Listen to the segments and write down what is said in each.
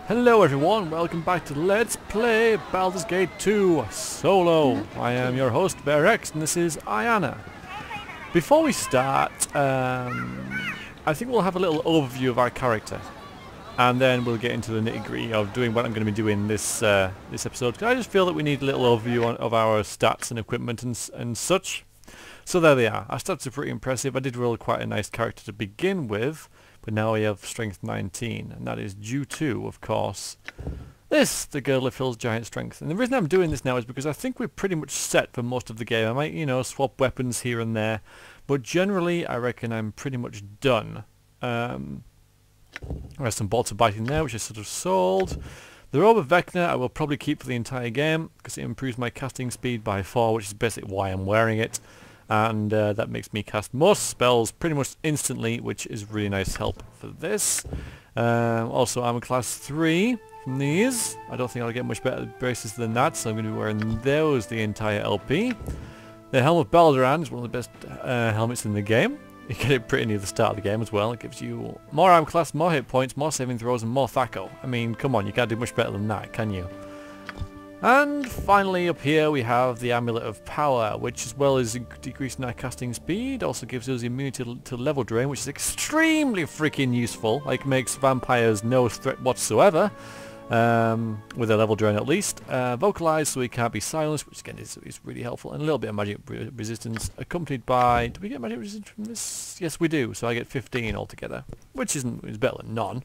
Hello everyone, welcome back to Let's Play Baldur's Gate 2 Solo. I am your host BearX and this is Ayana. Before we start, I think we'll have a little overview of our character. And then we'll get into the nitty-gritty of doing what I'm going to be doing this episode. 'Cause I just feel that we need a little overview of our stats and equipment and such. So there they are. Our stats are pretty impressive. I did roll quite a nice character to begin with. But now we have strength 19, and that is due to, of course, the Girdle of Hill's giant strength. And the reason I'm doing this now is because I think we're pretty much set for most of the game. I might, swap weapons here and there, but generally I reckon I'm pretty much done. There's some bolts of biting there, which I sort of sold. The Robe of Vecna I will probably keep for the entire game, because it improves my casting speed by 4, which is basically why I'm wearing it. And that makes me cast most spells pretty much instantly, which is really nice help for this. Also armor class 3 from these. I don't think I'll get much better braces than that, so I'm going to be wearing those the entire LP. The Helm of Baldur is one of the best helmets in the game. You get it pretty near the start of the game as well. It gives you more armor class, more hit points, more saving throws, and more THAC0. I mean, come on, you can't do much better than that, can you? And finally up here we have the Amulet of Power, which as well as decreasing our casting speed also gives us immunity to level drain, which is extremely freaking useful. Like, makes vampires no threat whatsoever, with a level drain at least. Vocalize so we can't be silenced, which again is really helpful, and a little bit of magic resistance accompanied by... Do we get magic resistance from this? Yes we do, so I get 15 altogether, which is better than none.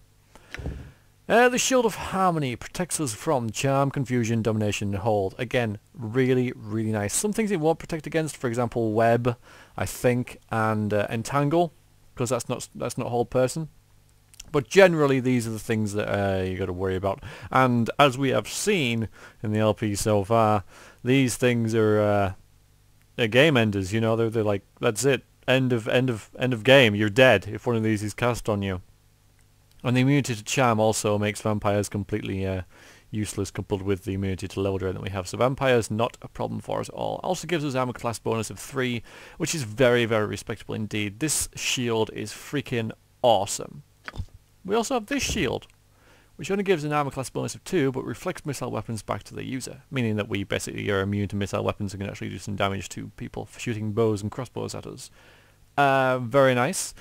The Shield of Harmony protects us from Charm, Confusion, Domination, and Hold. Again, really, really nice. Some things it won't protect against, for example, Web, I think, and Entangle, because that's not Hold Person. But generally, these are the things that you got to worry about. And as we have seen in the LP so far, these things are game enders. You know, they're like, that's it, end of game. You're dead if one of these is cast on you. And the immunity to Charm also makes vampires completely useless coupled with the immunity to level drain that we have. So vampires not a problem for us at all. Also gives us armor class bonus of 3, which is very, very respectable indeed. This shield is freaking awesome. We also have this shield, which only gives an armor class bonus of 2, but reflects missile weapons back to the user, meaning that we basically are immune to missile weapons and can actually do some damage to people for shooting bows and crossbows at us. Very nice.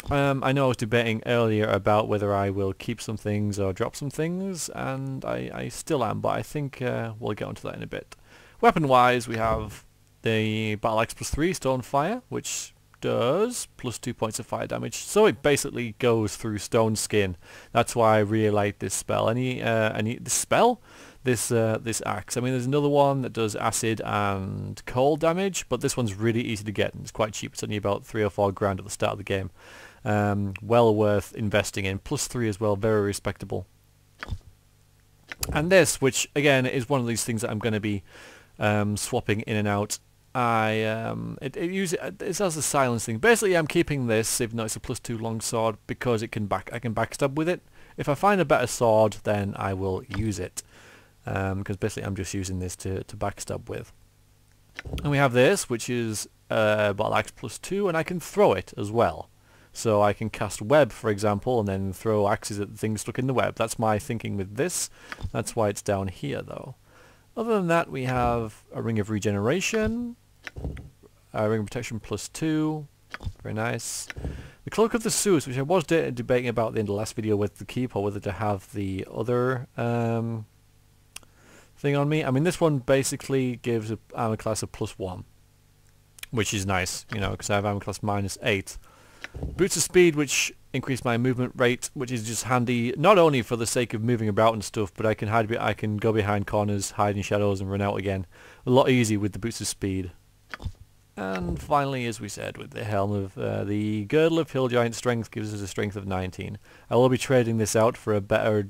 I know I was debating earlier about whether I will keep some things or drop some things, and I still am, but I think we'll get onto that in a bit. Weapon-wise, we have the Battle Axe plus 3 Stone Fire, which does plus 2 points of fire damage, so it basically goes through stone skin. That's why I really like this spell. This axe. I mean, there's another one that does acid and cold damage, but this one's really easy to get and it's quite cheap. It's only about 3 or 4 grand at the start of the game. Well worth investing in. Plus 3 as well, very respectable. And this, which again is one of these things that I'm going to be swapping in and out. It has a silence thing. Basically, I'm keeping this, even though it's a plus 2 long sword, because I can backstab with it. If I find a better sword, then I will use it. Because basically I'm just using this to backstab with. And we have this, which is Battle Axe plus 2, and I can throw it as well. So I can cast Web, for example, and then throw axes at the things stuck in the web. That's my thinking with this. That's why it's down here, though. Other than that, we have a Ring of Regeneration, a Ring of Protection plus 2, very nice. The Cloak of the Sewers, which I was debating about at the end of the last video with the keep, or whether to have the other thing on me. I mean, this one basically gives an armor class of plus 1, which is nice, because I have armor class minus 8. Boots of Speed, which increase my movement rate, which is just handy, not only for the sake of moving about and stuff, but I can go behind corners, hide in shadows, and run out again. A lot easier with the Boots of Speed. And finally, as we said, with the Helm of the Girdle of Hill Giant Strength gives us a strength of 19. I will be trading this out for a better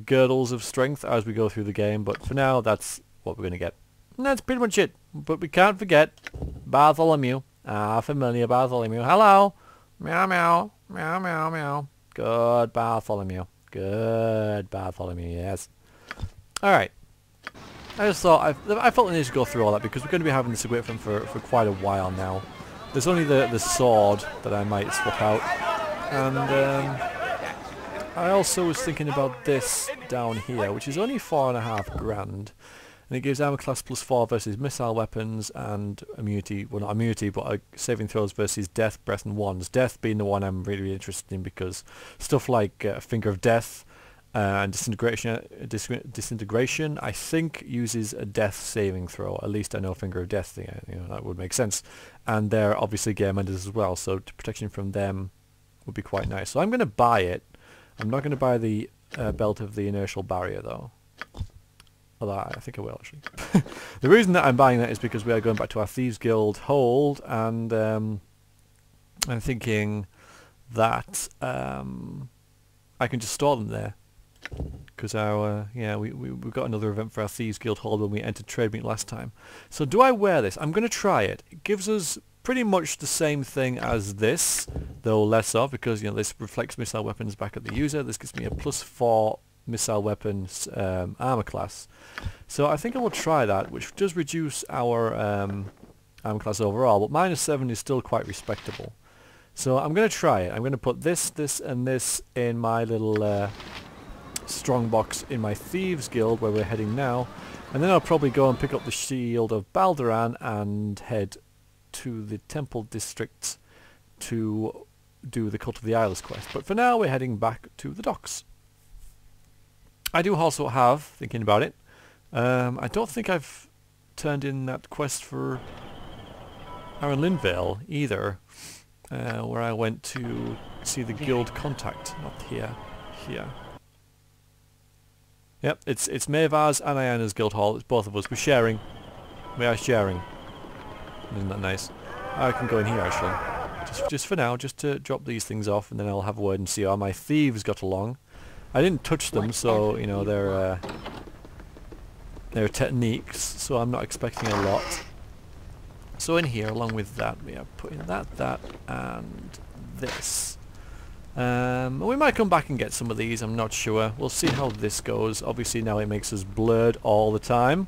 girdles of strength as we go through the game, but for now that's what we're going to get. And that's pretty much it. But we can't forget Bartholomew. Familiar Bartholomew. Hello! Meow meow. Meow meow meow. Good Bartholomew. Good Bartholomew, yes. Alright. I just thought, I felt I needed to go through all that because we're going to be having this equipment for quite a while now. There's only the sword that I might swap out. And I also was thinking about this down here, which is only 4.5 grand. And it gives armor class +4 versus missile weapons and immunity, well not immunity, but saving throws versus death, breath and wands. Death being the one I'm really interested in because stuff like Finger of Death and disintegration I think uses a death saving throw. At least I know Finger of Death, that would make sense. And they're obviously game enders as well, so protection from them would be quite nice. So I'm going to buy it. I'm not going to buy the belt of the inertial barrier though. Although I think I will actually. The reason that I'm buying that is because we are going back to our Thieves Guild hold, and I'm thinking that I can just store them there. Because we've got another event for our Thieves Guild hold when we entered Trade Meet last time. So do I wear this? I'm going to try it. It gives us pretty much the same thing as this, though less of, because this reflects missile weapons back at the user. This gives me a +4 missile weapons armor class. So I think I will try that, which does reduce our armor class overall, but -7 is still quite respectable. So I'm going to try it. I'm going to put this, this and this in my little strong box in my Thieves Guild where we're heading now, and then I'll probably go and pick up the Shield of Baldur and head to the Temple District to do the Cult of the Isles quest. But for now we're heading back to the docks. I do also have, thinking about it, I don't think I've turned in that quest for Aaron Linvale either, where I went to see the guild contact. Not here, here. Yep, it's Mavar's and Ayana's guild hall. It's both of us. We're sharing. We are sharing. Isn't that nice? I can go in here actually, just for now, just to drop these things off, and then I'll have a word and see how my thieves got along. I didn't touch them, so their techniques, so I'm not expecting a lot. So in here, along with that, we are putting that, and this. We might come back and get some of these, I'm not sure. We'll see how this goes. Obviously now it makes us blurred all the time,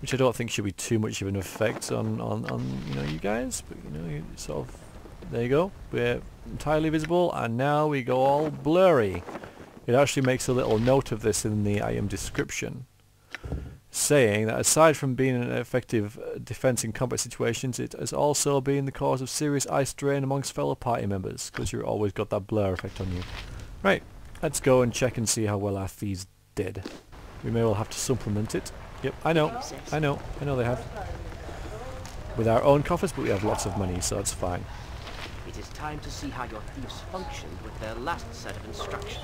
which I don't think should be too much of an effect on you guys, but you sort of, there you go. We're entirely visible, and now we go all blurry. It actually makes a little note of this in the item description, saying that aside from being an effective defense in combat situations, it has also been the cause of serious eye strain amongst fellow party members, because you've always got that blur effect on you. Right, let's go and check and see how well our thieves did. We may well have to supplement it. Yep, I know they have. With our own coffers, but we have lots of money, so it's fine. It is time to see how your thieves functioned with their last set of instructions.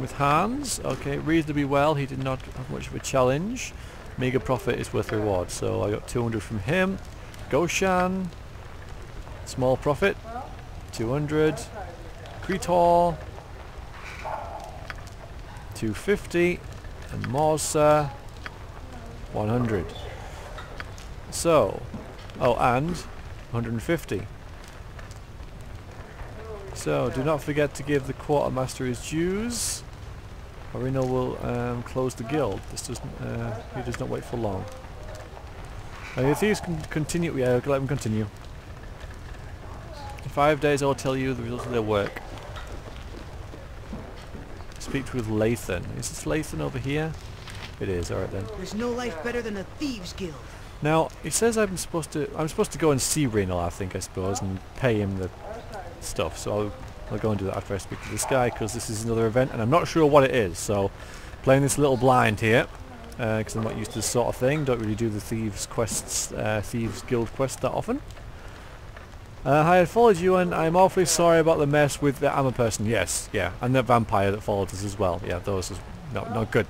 With Hans, okay, reasonably well. He did not have much of a challenge. Mega profit is worth the reward, so I got 200 from him. Goshan, small profit, 200. Kretor, 250, and Morsa, 100. So, oh, and 150. So, do not forget to give the quartermaster his dues, or Reno will close the guild. This doesn't. He does not wait for long. The thieves can continue. Yeah, let them continue. In 5 days, I will tell you the results of their work. Speak with Lathan. Is this Lathan over here? It is. All right then. There's no life better than a thieves guild. Now it says I'm supposed to go and see Reno, I suppose, and pay him the stuff. So I'll go and do that after I speak to this guy, because this is another event and I'm not sure what it is. So playing this little blind here, because I'm not used to this sort of thing. Don't really do the thieves quests, thieves guild quests that often. I had followed you, and I'm awfully sorry about the mess with the armor person. Yes, yeah, and the vampire that followed us as well. Yeah, those is not good.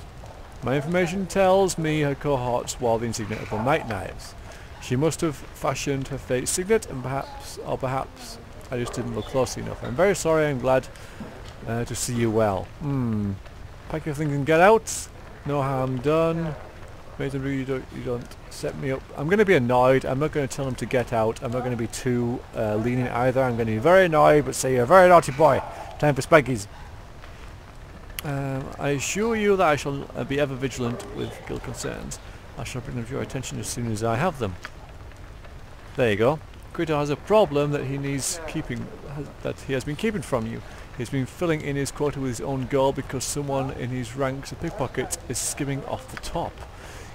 My information tells me her cohorts wore the insignia of the Night Knives. She must have fashioned her fate signet, and perhaps I just didn't look closely enough. I'm very sorry. I'm glad to see you well. Pack your things and get out. No harm done. Wait until you don't set me up. I'm going to be annoyed. I'm not going to tell him to get out. I'm not going to be too lenient either. I'm going to be very annoyed, but say you're a very naughty boy. Time for spankies. I assure you that I shall be ever vigilant with guild concerns. I shall bring them to your attention as soon as I have them. There you go. Kratos has a problem that he needs keeping, that he has been keeping from you. He's been filling in his quota with his own gold because someone in his ranks of pickpockets is skimming off the top.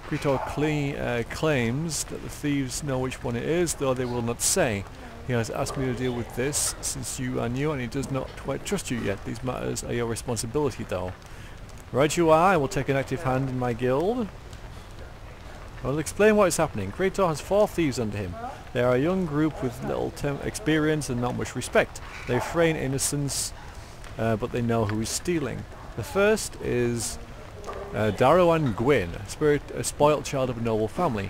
Kratos claims that the thieves know which one it is, though they will not say. He has asked me to deal with this since you are new and he does not quite trust you yet. These matters are your responsibility though. Right you are, I will take an active hand in my guild. I will explain what is happening. Kratos has 4 thieves under him. They are a young group with little experience and not much respect. They feign innocence, but they know who is stealing. The first is Darrowan Gwyn, a spoilt child of a noble family.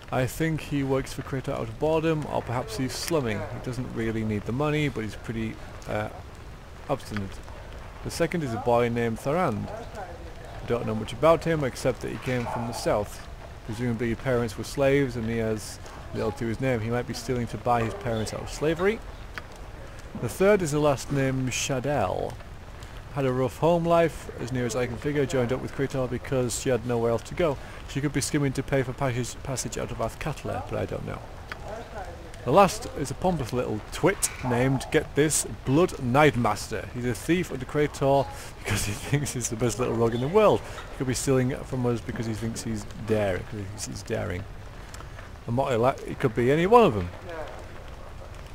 I think he works for Kratos out of boredom, or perhaps he's slumming. He doesn't really need the money, but he's pretty obstinate. The second is a boy named Thorand. I don't know much about him, except that he came from the south. Presumably his parents were slaves and he has little to his name. He might be stealing to buy his parents out of slavery. The third is a lass named Shadell. Had a rough home life, as near as I can figure, joined up with Kratos because she had nowhere else to go. She could be skimming to pay for passage out of Athkatla, but I don't know. The last is a pompous little twit named, get this, Blood Nightmaster. He's a thief under Kratos because he thinks he's the best little rogue in the world. He could be stealing from us because he thinks he's daring. And what it could be any one of them.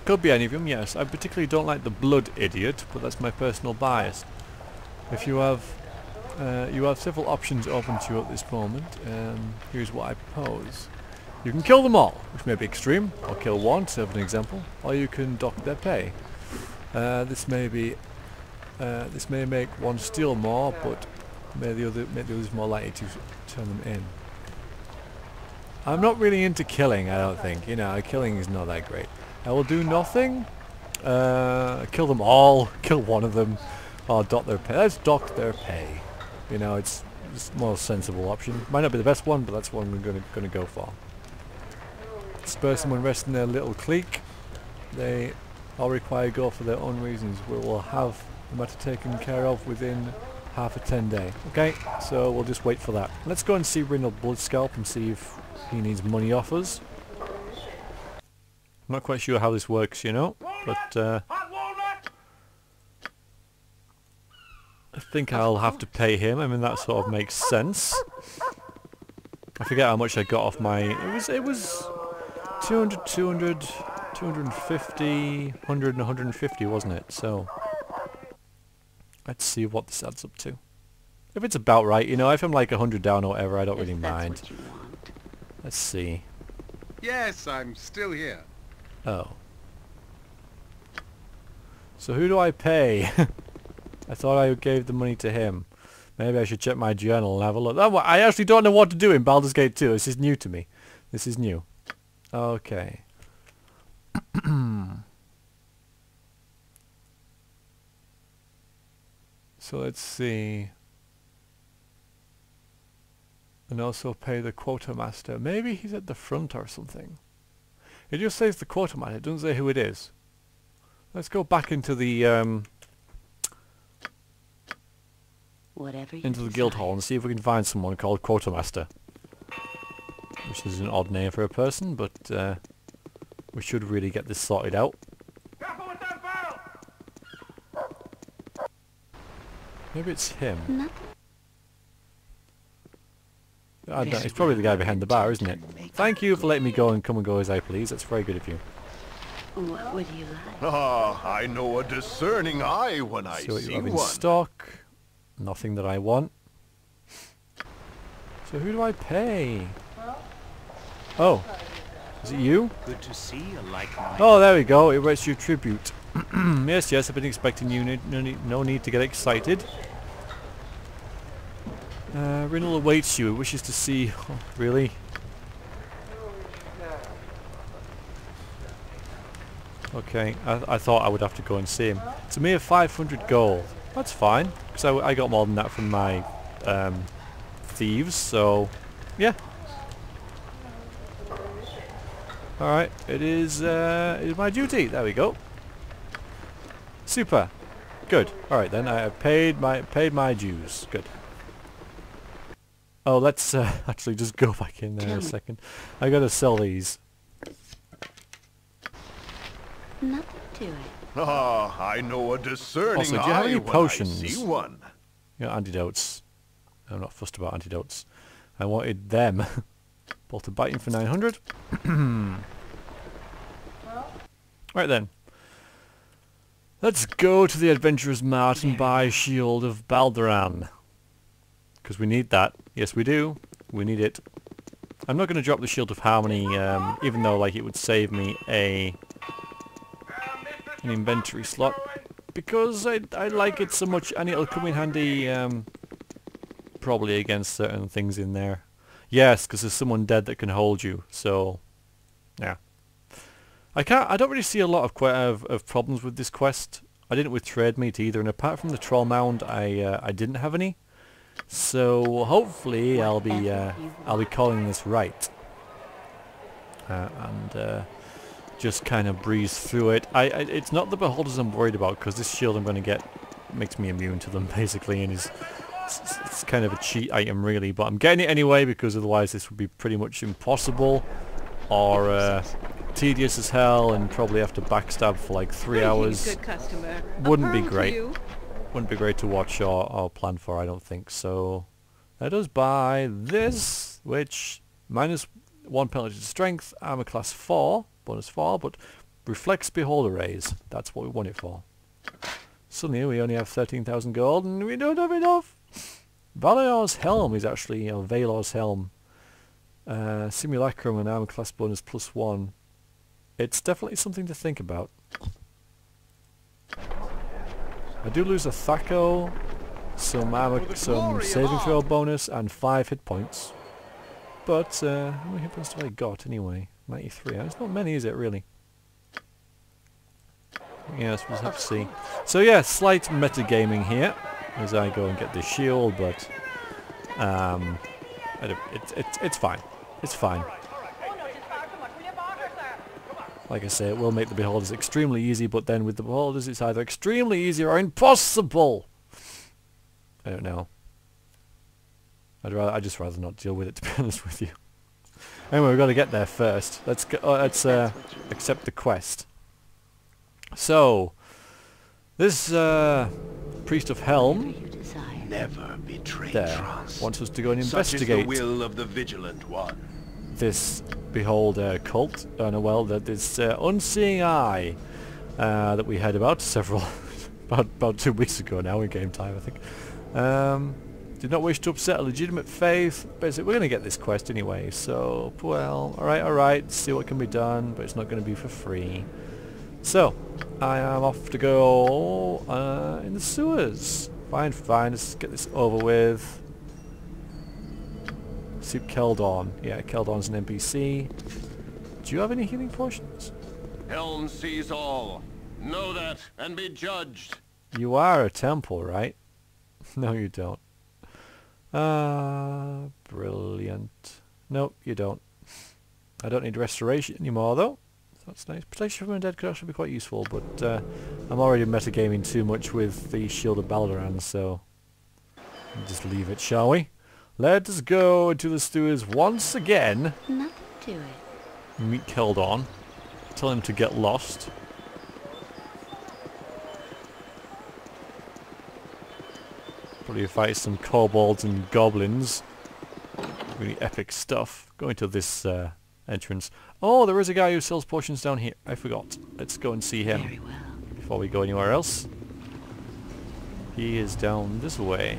Could be any of them, yes. I particularly don't like the blood idiot, but that's my personal bias. If you have several options open to you at this moment. Here's what I propose. You can kill them all, which may be extreme, or kill one, to have an example, or you can dock their pay. This may make one steal more, but make the others more likely to turn them in. I'm not really into killing, I don't think. You know, killing is not that great. I will do nothing. Kill them all, kill one of them, or dock their pay. Let's dock their pay. You know, it's a more sensible option. Might not be the best one, but that's what I'm going to go for. Spur someone rest in their little clique. They all require gold for their own reasons. We will have the matter taken care of within half a 10 day. Okay, so we'll just wait for that. Let's go and see Reynold Bloodscalp and see if he needs money off us. I'm not quite sure how this works, you know, but I think I'll have to pay him. I mean, that sort of makes sense. I forget how much I got off my... It was 200, 200, 250, 100 and 150, wasn't it? So, let's see what this adds up to. If it's about right, you know, if I'm like 100 down or whatever, I don't really mind. Let's see. Yes, I'm still here. Oh. So who do I pay? I thought I gave the money to him. Maybe I should check my journal and have a look. Oh, I actually don't know what to do in Baldur's Gate 2. This is new to me. This is new. Okay. So let's see. And also pay the quartermaster. Maybe he's at the front or something. It just says the quartermaster. It doesn't say who it is. Let's go back into the guild hall and see if we can find someone called quartermaster. Which is an odd name for a person, but we should really get this sorted out. Maybe it's him. I don't, it's probably the guy behind the bar, isn't it? Thank you for letting me go and come and go as I please. That's very good of you. What would you like? Ah, I know a discerning eye when I See what you see have in one. stock. Nothing that I want. So who do I pay? Oh, is it you? Good to see you like-minded. Oh, there we go. It rates your tribute. Yes, I've been expecting you. No need to get excited. Rinnell awaits you. It wishes to see... Oh, really? Okay, I thought I would have to go and see him. It's a mere 500 gold. That's fine, because I got more than that from my thieves, so... Yeah. Alright, it is my duty. There we go. Super. Good. Alright then, I paid my dues. Good. Oh, let's actually just go back in there a second. I gotta sell these. Nothing to it. Ah, I know a discerning Also, do you have eye any when potions? I see one. You know, antidotes. I'm not fussed about antidotes. I wanted them. Bolt of biting for 900. Right then. Let's go to the Adventurer's Mart and buy Shield of Baldur. Because we need that. Yes, we do. We need it. I'm not going to drop the Shield of Harmony, even though like it would save me an inventory slot. Because I like it so much, and it'll come in handy probably against certain things in there. Yes, because there's someone dead that can hold you. So, yeah. I don't really see a lot of problems with this quest. I didn't with Trade Meat either, and apart from the Troll Mound, I didn't have any. So hopefully I'll be calling this right, and just kind of breeze through it. It's not the beholders I'm worried about, because this shield I'm going to get makes me immune to them basically, and it's kind of a cheat item really. But I'm getting it anyway because otherwise this would be pretty much impossible, or tedious as hell, and probably have to backstab for like 3 hours. Good customer. Wouldn't be great. Wouldn't be great to watch or plan for, I don't think. So let us buy this, which -1 penalty to strength, armor class 4, bonus 4, but reflects beholder rays. That's what we want it for. Suddenly we only have 13,000 gold and we don't have enough. Valor's helm is actually, Valor's helm. Simulacrum and armor class bonus +1. It's definitely something to think about. I do lose a Thaco, some saving throw bonus, and 5 hit points. But how many hit points have I got anyway? 93. It's not many, is it really? Yes, we'll have to see. So yeah, slight metagaming here as I go and get this shield, but it's fine. It's fine. Like I say, it will make the beholders extremely easy, but then with the beholders it's either extremely easy or impossible. I don't know. I'd just rather not deal with it, to be honest with you. Anyway, we've got to get there first. Let's accept the quest. So, this Priest of Helm Never betray there trust. wants us to go and Such investigate is the will of the vigilant one. this beholder cult. This Unseeing eye that we heard about about 2 weeks ago now in game time, I think. Did not wish to upset a legitimate faith. Basically, we're going to get this quest anyway, so, well, alright, see what can be done, but it's not going to be for free. So, I am off to go in the sewers. Fine, let's get this over with. See Keldon. Yeah, Keldon's an NPC. Do you have any healing potions? Helm sees all. Know that and be judged. You are a temple, right? No, you don't. Brilliant. Nope, you don't. I don't need restoration anymore, though. That's nice. Protection from undead could actually be quite useful, but I'm already metagaming too much with the Shield of Baldur, so just leave it, shall we? Let us go into the sewers once again. Nothing to it. Meet Keldon. Tell him to get lost. Probably fight some kobolds and goblins. Really epic stuff. Going to this entrance. Oh, there is a guy who sells potions down here. I forgot. Let's go and see him Very well. before we go anywhere else. He is down this way.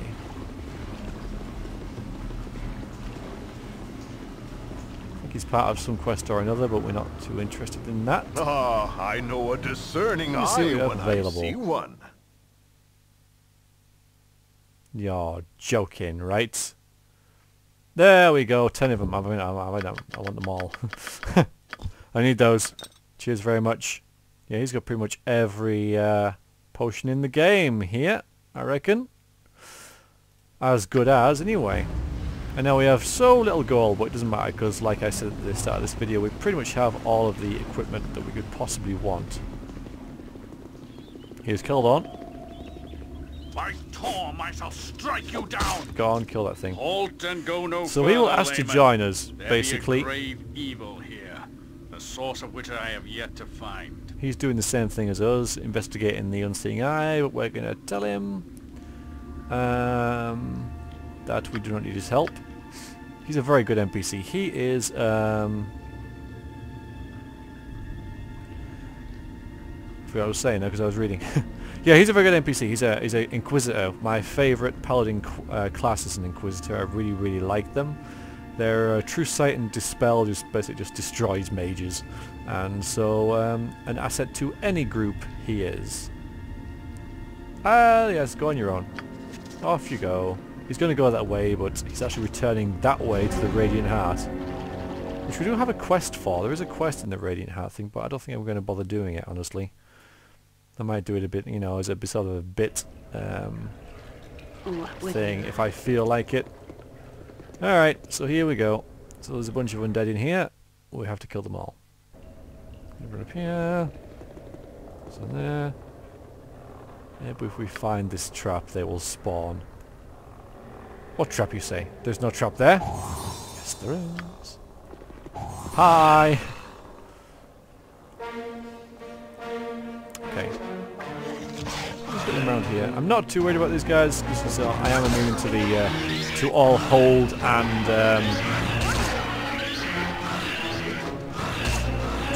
I think he's part of some quest or another, but we're not too interested in that. Ah, I know a discerning Let me see what eye we have when available. I see one. You're joking, right? There we go, 10 of them. I want them all. I need those. Cheers very much. Yeah, he's got pretty much every potion in the game here, I reckon. As good as, anyway. And now we have so little gold, but it doesn't matter, because like I said at the start of this video, we pretty much have all of the equipment that we could possibly want. Here's Keldon. By Torm, I shall strike you down. Go on, kill that thing. Halt and go no So he will further, ask to layman. join us, There basically. be a grave evil here, the source of which I have yet to find. He's doing the same thing as us, investigating the Unseeing Eye, but we're going to tell him that we do not need his help. He's a very good NPC. He is... I forgot what I was saying now because I was reading. Yeah, he's a very good NPC. He's a Inquisitor. My favourite Paladin class is an Inquisitor. I really like them. Their True Sight and Dispel just basically just destroys mages, and so an asset to any group he is. Yes, go on your own. Off you go. He's going to go that way, but he's actually returning that way to the Radiant Heart, which we do have a quest for. There is a quest in the Radiant Heart thing, but I don't think I'm going to bother doing it, honestly. I might do it a bit, you know, as a sort of a bit thing if I feel like it. Alright, so here we go. So there's a bunch of undead in here. We have to kill them all. Over up here. So there. Maybe if we find this trap, they will spawn. What trap, you say? There's no trap there? Yes, there is. Hi! Okay. Let's get them around here. I'm not too worried about these guys because I am immune to the to all hold and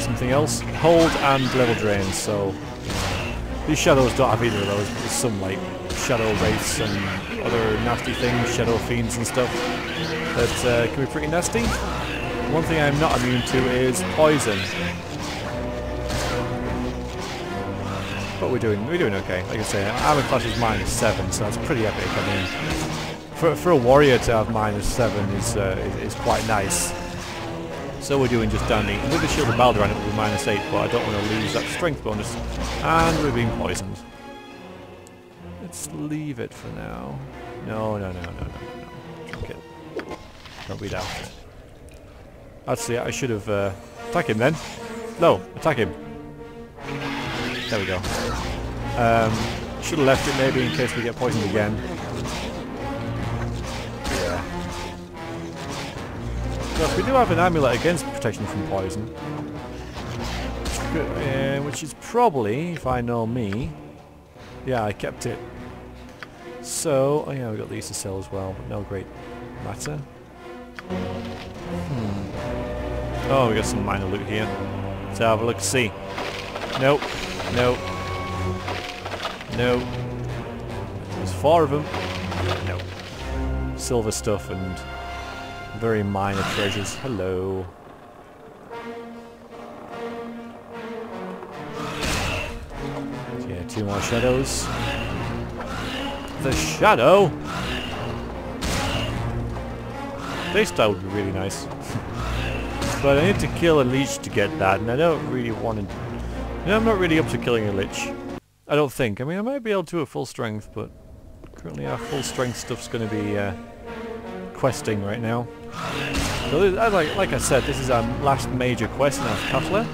something else. Hold and level drains. So these shadows don't have either of those. There's some like shadow wraiths and other nasty things, shadow fiends and stuff that can be pretty nasty. One thing I'm not immune to is poison. But we're doing okay. Like I say, armor class is -7, so that's pretty epic. I mean, for a warrior to have -7 is quite nice. So we're doing just dandy. With the shield of Baldur on it will be -8, but I don't want to lose that strength bonus. And we're being poisoned. Let's leave it for now. No. Drink it. Don't be daft. Actually, I should have attack him then. No, attack him. There we go. Should have left it maybe in case we get poisoned again. Yeah. So we do have an amulet against protection from poison. Which is probably, if I know me... Yeah, I kept it. So, oh yeah, we got these to sell as well, but no great matter. Oh, we got some minor loot here. Let's have a look, see. Nope. No. There's 4 of them. No. Silver stuff and very minor treasures. Hello. So yeah, 2 more shadows. The shadow! This style would be really nice. But I need to kill a leech to get that, and I don't really want to... I'm not really up to killing a lich. I don't think. I mean, I might be able to at full strength, but currently our full strength stuff's going to be questing right now. So like I said, this is our last major quest in our Cutler.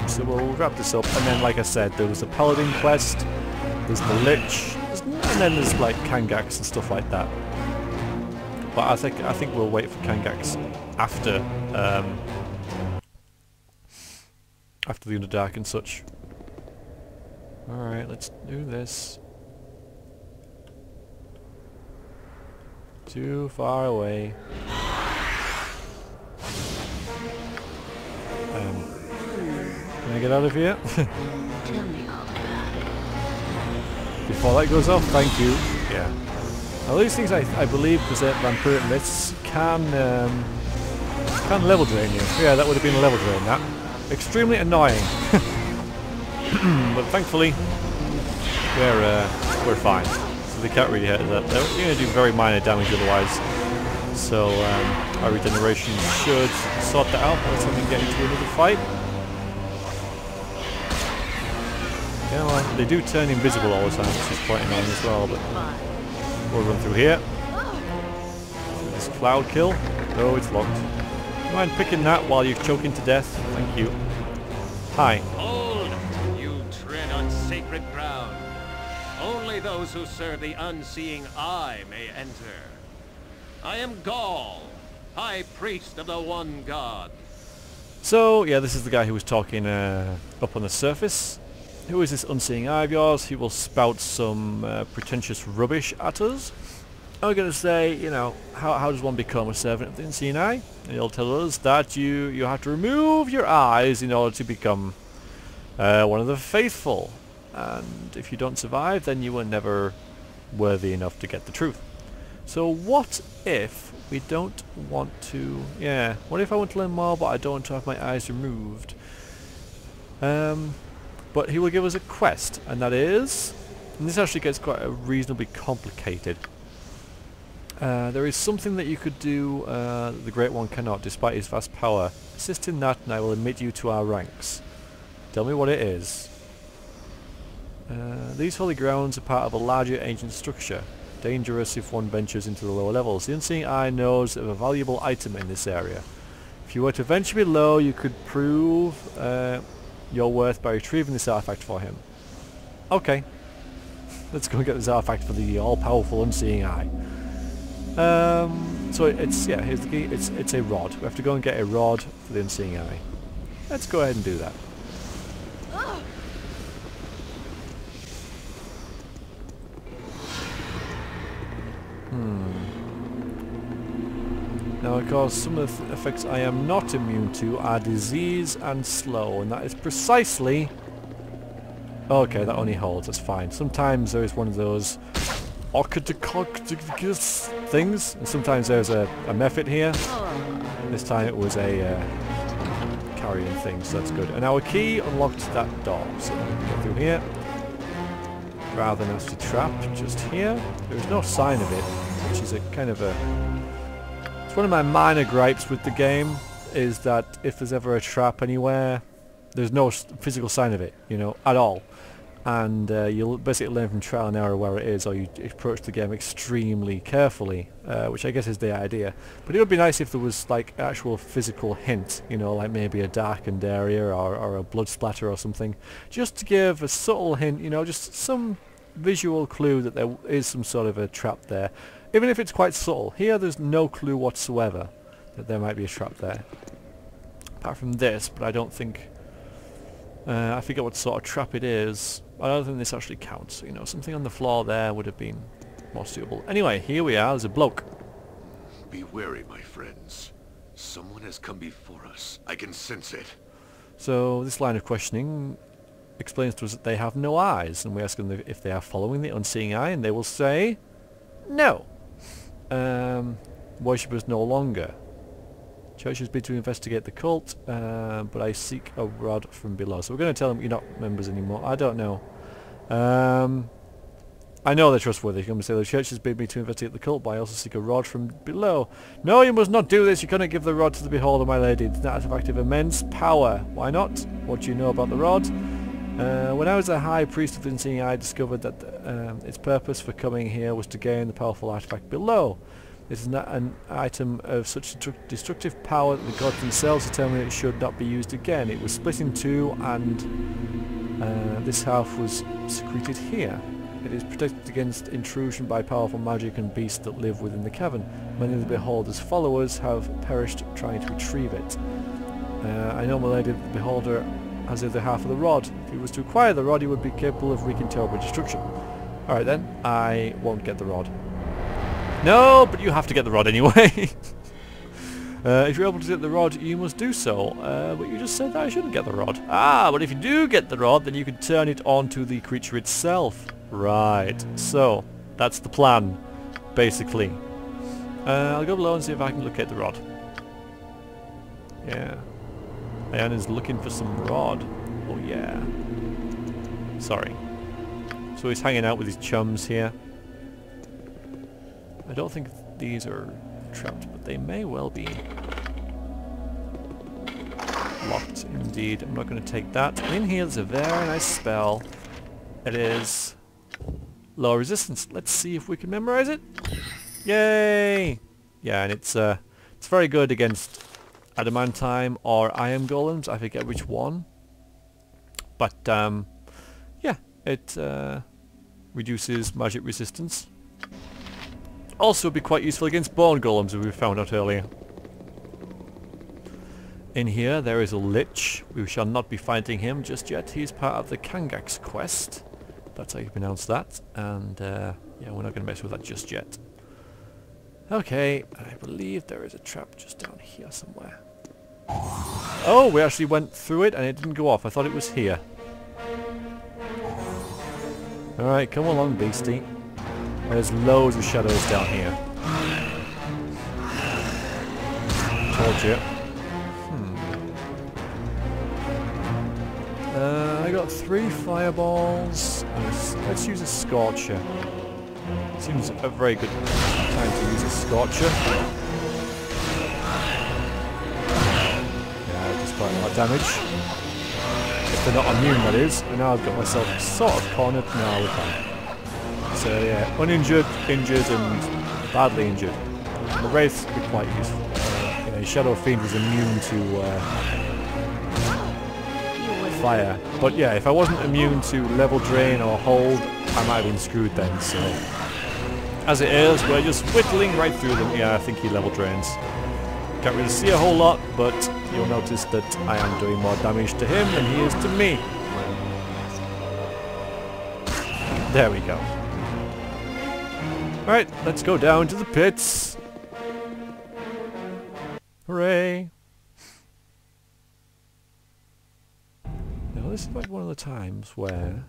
So we'll wrap this up, and then like I said, there was a Paladin quest, there's the Lich, and then there's like Kangaks and stuff like that. But I think we'll wait for Kangaks after after the Underdark and such. Alright, let's do this. Too far away. Can I get out of here? Tell me all about it. Before that goes off, thank you. Yeah. Now these things I believe, because they're vampiric myths, can level drain you. Yeah, that would have been a level drain, that. Extremely annoying. But thankfully, we're fine. So they can't really hurt that. They're going to do very minor damage otherwise. So our regeneration should sort that out by the time we get into another fight. Yeah, well, they do turn invisible all the time, which is quite annoying as well, but we'll run through here. Through this cloud kill. Oh, it's locked. Do you mind picking that while you're choking to death? Thank you. Hi. Hold! You tread on sacred ground. Only those who serve the Unseeing Eye may enter. I am Gaul, High Priest of the One God. So, yeah, this is the guy who was talking up on the surface. Who is this Unseeing Eye of yours? He will spout some pretentious rubbish at us. I'm going to say, you know, how does one become a servant of the Unseeing Eye? And he'll tell us that you have to remove your eyes in order to become one of the faithful. And if you don't survive, then you were never worthy enough to get the truth. So what if we don't want to... Yeah, what if I want to learn more but I don't want to have my eyes removed? But he will give us a quest, and that is... And this actually gets quite reasonably complicated. There is something that you could do that the Great One cannot, despite his vast power. Assist in that and I will admit you to our ranks. Tell me what it is. These holy grounds are part of a larger ancient structure. Dangerous if one ventures into the lower levels. The Unseeing Eye knows of a valuable item in this area. If you were to venture below, you could prove your worth by retrieving this artifact for him. Okay. Let's go and get this artifact for the all-powerful Unseeing Eye. So it's, yeah, here's the key. It's a rod. We have to go and get a rod for the Unseeing Eye. Let's go ahead and do that. Now, of course, some of the effects I am not immune to are disease and slow, and that is precisely... Okay, that only holds, that's fine. Sometimes there is one of those things, and sometimes there's a method here. This time it was a carrying thing, so that's good. And our key unlocked that door, so we can go through here. Rather nasty trap just here. There is no sign of it, which is a kind of a... It's one of my minor gripes with the game, is that if there's ever a trap anywhere, there's no physical sign of it, you know, at all. And you'll basically learn from trial and error where it is, or you approach the game extremely carefully, which I guess is the idea. But it would be nice if there was like actual physical hint, you know, like maybe a darkened area or a blood splatter or something, just to give a subtle hint, you know, just some visual clue that there is some sort of a trap there. Even if it's quite subtle. Here there's no clue whatsoever that there might be a trap there. Apart from this, but I don't think... I forget what sort of trap it is. I don't think this actually counts. You know, something on the floor there would have been more suitable. Anyway, here we are. There's a bloke. Be wary, my friends. Someone has come before us. I can sense it. So this line of questioning explains to us that they have no eyes, and we ask them if they are following the Unseeing Eye, and they will say no. Worshippers no longer. Churches bid to investigate the cult, but I seek a rod from below. So we're going to tell them you're not members anymore. I don't know. I know they're trustworthy. You're going to say the churches bid me to investigate the cult, but I also seek a rod from below. No, you must not do this. You cannot give the rod to the beholder, my lady. It's an artifact of immense power. Why not? What do you know about the rod? When I was a high priest of the Unseeing, I discovered that its purpose for coming here was to gain the powerful artifact below. It is not an item of such destructive power that the gods themselves determined it should not be used again. It was split in two, and this half was secreted here. It is protected against intrusion by powerful magic and beasts that live within the cavern. Many of the beholder's followers have perished trying to retrieve it. I know, my lady, that the beholder has the other half of the rod. If he was to acquire the rod, he would be capable of wreaking terrible destruction. Alright then, I won't get the rod. No, but you have to get the rod anyway. If you're able to get the rod, you must do so. But you just said that I shouldn't get the rod. Ah, but if you do get the rod, then you can turn it onto the creature itself. Right. So, that's the plan, basically. I'll go below and see if I can locate the rod. Yeah. Ian is looking for some rod. Oh yeah. Sorry. So he's hanging out with his chums here. I don't think these are trapped, but they may well be. Locked, indeed. I'm not going to take that. And in here there's a very nice spell. It is low resistance. Let's see if we can memorize it. Yay! Yeah, and it's very good against adamantine or iron golems. I forget which one. But yeah, it reduces magic resistance. Also be quite useful against bone golems, as we found out earlier. In here there is a lich. We shall not be fighting him just yet. He's part of the Kangax quest. That's how you pronounce that. And yeah, we're not going to mess with that just yet. Okay, I believe there is a trap just down here somewhere. Oh, we actually went through it and it didn't go off. I thought it was here. Alright, come along, beastie. There's loads of shadows down here. Told you. I got 3 fireballs. Let's use a scorcher. Seems a very good time to use a scorcher. Yeah, it does quite a lot of damage. If they're not immune, that is. And now I've got myself sort of cornered. Now we're fine. So yeah, uninjured, injured, and badly injured. And the Wraiths could be quite useful. You know, Shadow Fiend was immune to fire. But yeah, if I wasn't immune to level drain or hold, I might have been screwed then, so... As it is, we're just whittling right through them. Yeah, I think he level drains. Can't really see a whole lot, but you'll notice that I am doing more damage to him than he is to me. There we go. Alright, let's go down to the pits. Hooray! Now this is like one of the times where...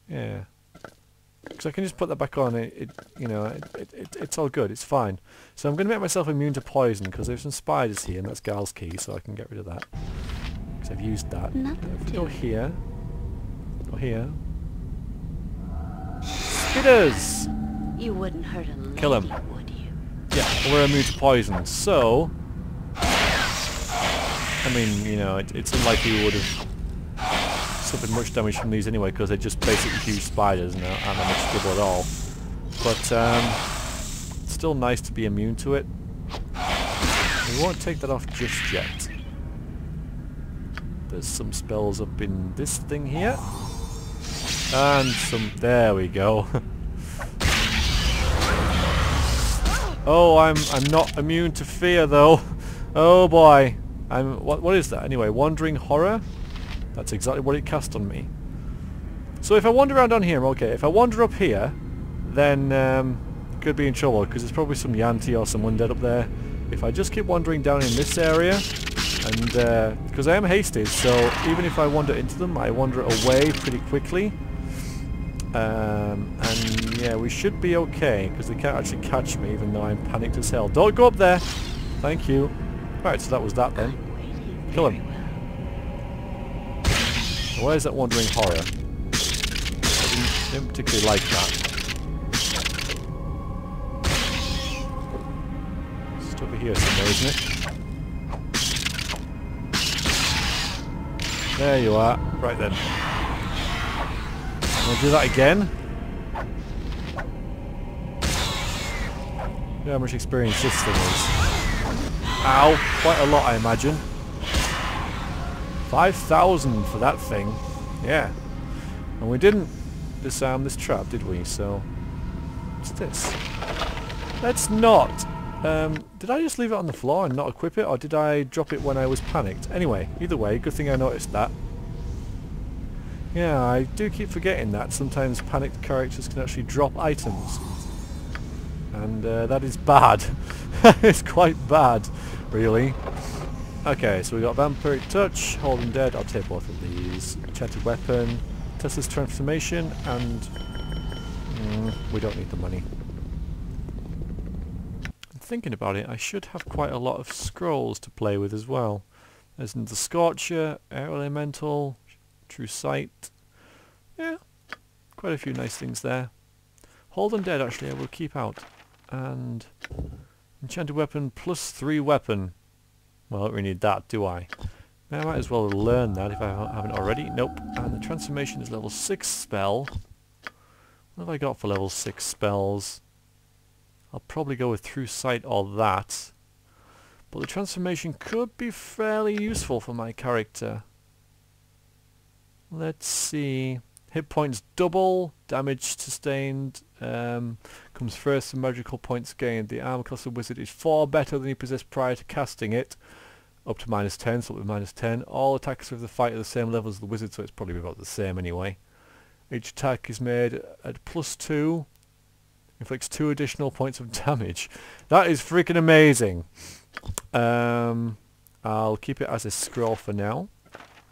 Yeah. Because I can just put that back on, it's all good, it's fine. So I'm going to make myself immune to poison, because there's some spiders here, and that's Gal's key, so I can get rid of that. Because I've used that. If we go here... Go here... Spiders! You wouldn't hurt a lady, Kill him. would you? Yeah, we're immune to poison, so... I mean, you know, it's unlikely we would have suffered much damage from these anyway, because they're just basically huge spiders and aren't that much trouble at all. But it's still nice to be immune to it. We won't take that off just yet. There's some spells up in this thing here. And some... There we go. Oh, I'm not immune to fear though. Oh boy. What is that anyway? Wandering Horror? That's exactly what it cast on me. So if I wander around on here, okay. If I wander up here, then could be in trouble, because there's probably some Yanti or some undead up there. If I just keep wandering down in this area, and because I am hasted, so even if I wander into them, I wander away pretty quickly. And yeah, we should be okay, because they can't actually catch me, even though I'm panicked as hell. Don't go up there! Thank you. Right, so that was that then. Kill him. Where's that Wandering Horror? I didn't particularly like that. It's over here somewhere, isn't it? There you are. Right then. Wanna do that again? Look how much experience this thing is. Ow, quite a lot I imagine. 5,000 for that thing. Yeah. And we didn't disarm this trap, did we? So, what's this? Let's not. Did I just leave it on the floor and not equip it, or did I drop it when I was panicked? Anyway, either way, good thing I noticed that. Yeah, I do keep forgetting that. Sometimes panicked characters can actually drop items. And that is bad. It's quite bad, really. Okay, so we got Vampiric Touch, Hold and Dead. I'll take both of these. Enchanted Weapon, Tesla's Transformation, and we don't need the money. I'm thinking about it, I should have quite a lot of scrolls to play with as well. There's the Scorcher, Air Elemental, True Sight. Yeah, quite a few nice things there. Hold and Dead actually I will keep out. And Enchanted Weapon plus 3 weapon. Well, I don't really need that, do I? I might as well learn that if I haven't already. Nope. And the Transformation is level 6 spell. What have I got for level 6 spells? I'll probably go with True Sight or that. But the Transformation could be fairly useful for my character. Let's see. Hit points double, damage sustained Comes first, some magical points gained. The armor class of wizard is 4 better than he possessed prior to casting it. Up to -10, so up to -10. All attacks of the fight are the same level as the wizard, so it's probably about the same anyway. Each attack is made at +2. Inflicts 2 additional points of damage. That is freaking amazing. I'll keep it as a scroll for now.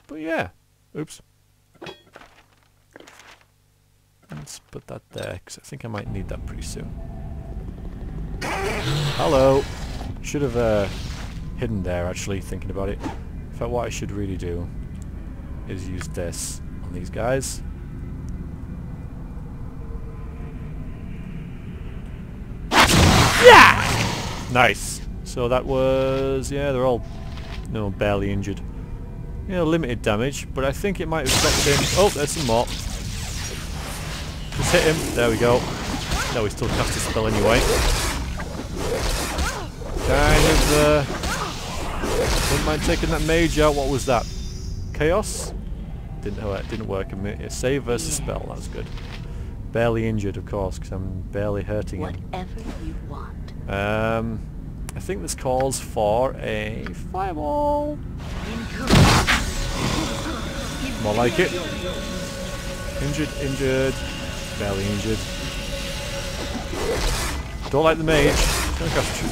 But yeah. Oops. Let's put that there, because I think I might need that pretty soon. Hello. Should have hidden there, actually, thinking about it. In fact, what I should really do is use this on these guys. Yeah! Nice. So that was... yeah, they're all... no, barely injured. Yeah, limited damage, but I think it might affect him... oh, there's some more. Just hit him. There we go. No, he still cast a spell anyway. Kind of... wouldn't mind taking that mage out. What was that? Chaos? Didn't work. A save versus spell. That was good. Barely injured, of course, because I'm barely hurting him. Whatever you want. I think this calls for a fireball. More like it. Injured. Barely injured. Don't like the mage. Gonna cast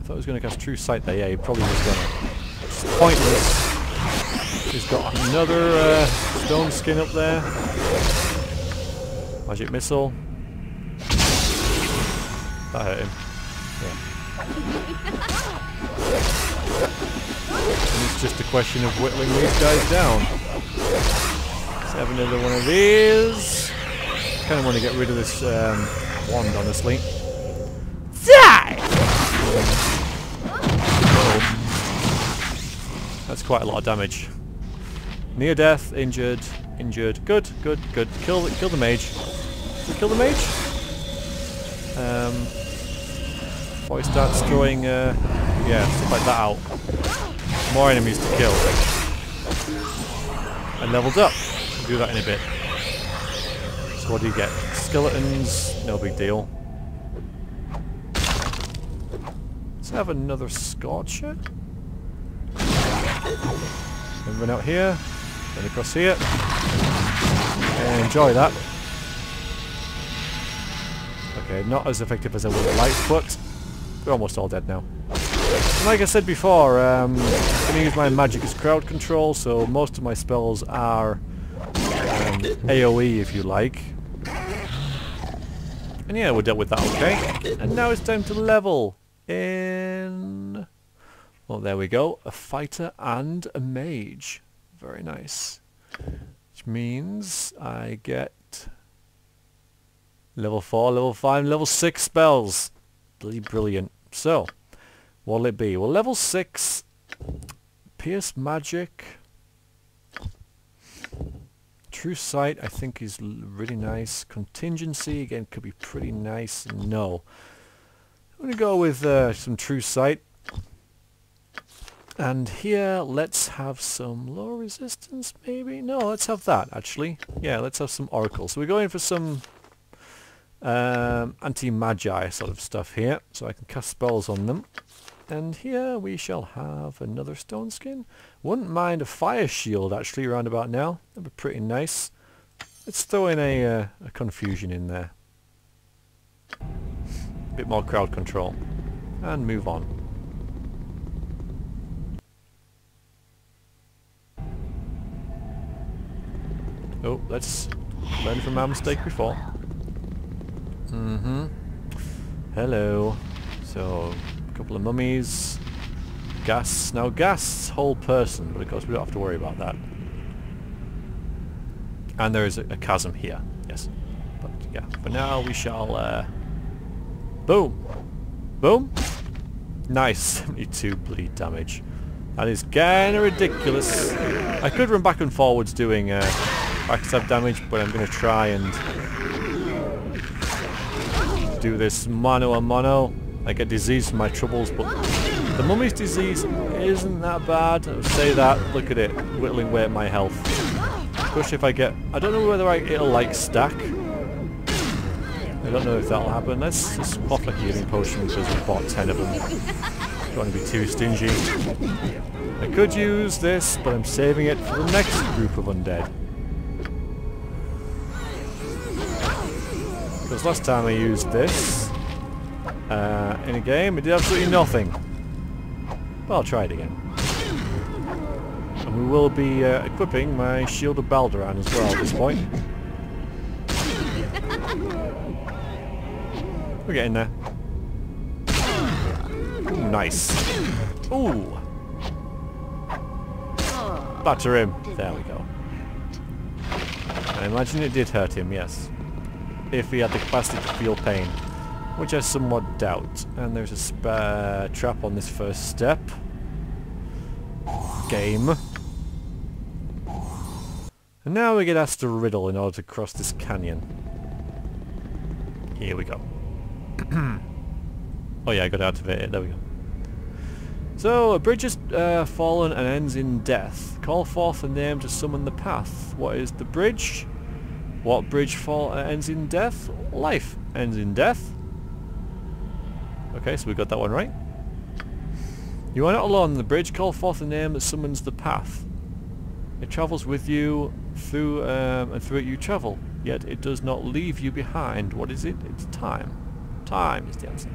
I thought he was going to cast True Sight there. Yeah, he probably was going to. It's pointless. He's got another stone skin up there. Magic missile. That hurt him. Yeah. And it's just a question of whittling these guys down. Let's have another one of these. Kind of want to get rid of this wand, honestly. Die! That's quite a lot of damage. Near death, injured. Good. Kill the mage. Did we kill the mage? Before he starts throwing, yeah, stuff like that out. More enemies to kill. And leveled up. We'll do that in a bit. So what do you get? Skeletons, no big deal. Let's have another Scorcher. And run out here. Then across here. And enjoy that. Okay, not as effective as I would have liked, but we're almost all dead now. And like I said before, I'm going to use my magic as crowd control, so most of my spells are AoE if you like. And yeah, we dealt with that okay. And now it's time to level in... well, there we go. A fighter and a mage. Very nice. Which means I get level 4, level 5, level 6 spells. Bloody brilliant. So, what'll it be? Well, level 6, Pierce Magic. True Sight, I think, is really nice. Contingency, again, could be pretty nice. No. I'm going to go with some True Sight. And here, let's have some low resistance, maybe? No, let's have that, actually. Yeah, let's have some Oracle. So we're going for some anti-magi sort of stuff here, so I can cast spells on them. And here we shall have another stone skin. Wouldn't mind a fire shield, actually, around about now. That'd be pretty nice. Let's throw in a confusion in there. Bit more crowd control. And move on. Oh, let's learn from our mistake before. Hello. So, a couple of mummies. Gas. Now, gas, whole person, but of course we don't have to worry about that. And there is a chasm here. Yes. But yeah, for now we shall... boom! Boom! Nice. 72 bleed damage. That is kinda ridiculous. I could run back and forwards doing backstab damage, but I'm going to try and do this mano a mano. I get disease from my troubles, but the mummy's disease isn't that bad. I would say that. Look at it, whittling away at my health. Especially if I get... I don't know whether it'll like stack. I don't know if that'll happen. Let's just pop like a healing potion because we bought 10 of them. Don't want to be too stingy. I could use this, but I'm saving it for the next group of undead. Because last time I used this in a game, it did absolutely nothing. But I'll try it again. And we will be equipping my Shield of Baldur as well at this point. We're getting there. Ooh, nice. Ooh. Batter him. There we go. I imagine it did hurt him, yes. If he had the capacity to feel pain. Which I somewhat doubt. And there's a spare trap on this first step. Game. And now we get asked a riddle in order to cross this canyon. Here we go. Oh yeah, I got to activate it. There we go. So, a bridge has fallen and ends in death. Call forth a name to summon the path. What is the bridge? What bridge ends in death? Life ends in death. Okay, so we got that one right. You are not alone on the bridge. Call forth a name that summons the path. It travels with you through, and through it you travel. Yet it does not leave you behind. What is it? It's time. Time is the answer.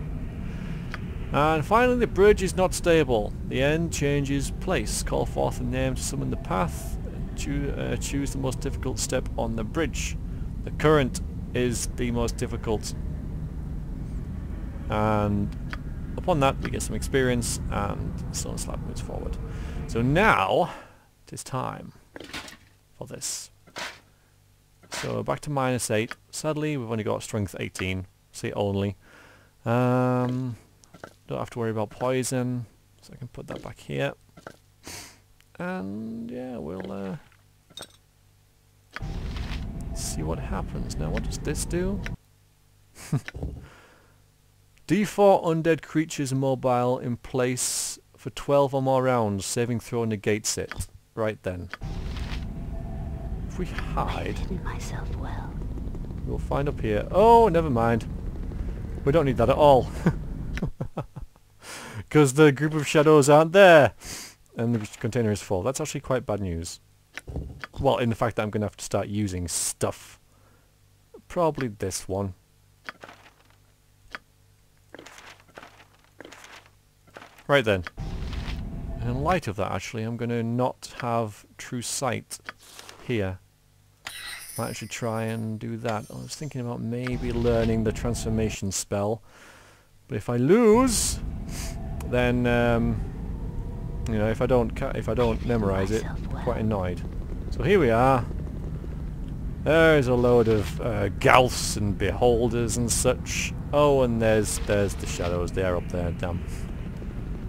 And finally, the bridge is not stable. The end changes place. Call forth a name to summon the path. Choose the most difficult step on the bridge. The current is the most difficult. And upon that, we get some experience, and Stone Slab moves forward. So now, it is time for this. So back to -8. Sadly, we've only got strength 18. Say only. Don't have to worry about poison, so I can put that back here. And yeah, we'll see what happens. Now, what does this do? D4 undead creatures mobile in place for 12 or more rounds. Saving throw negates it. Right then. If we hide, myself well. we'll find up here. Oh, never mind. We don't need that at all. Because the group of shadows aren't there. And the container is full. That's actually quite bad news. Well, in the fact that I'm going to have to start using stuff. Probably this one. Right then. In light of that, actually, I'm going to not have true sight here. Might actually try and do that. I was thinking about maybe learning the transformation spell. But if I lose, then you know, if I don't memorize it, I'm quite annoyed. So here we are. There's a load of Gauths and Beholders and such. Oh, and there's the shadows. They're up there. Damn.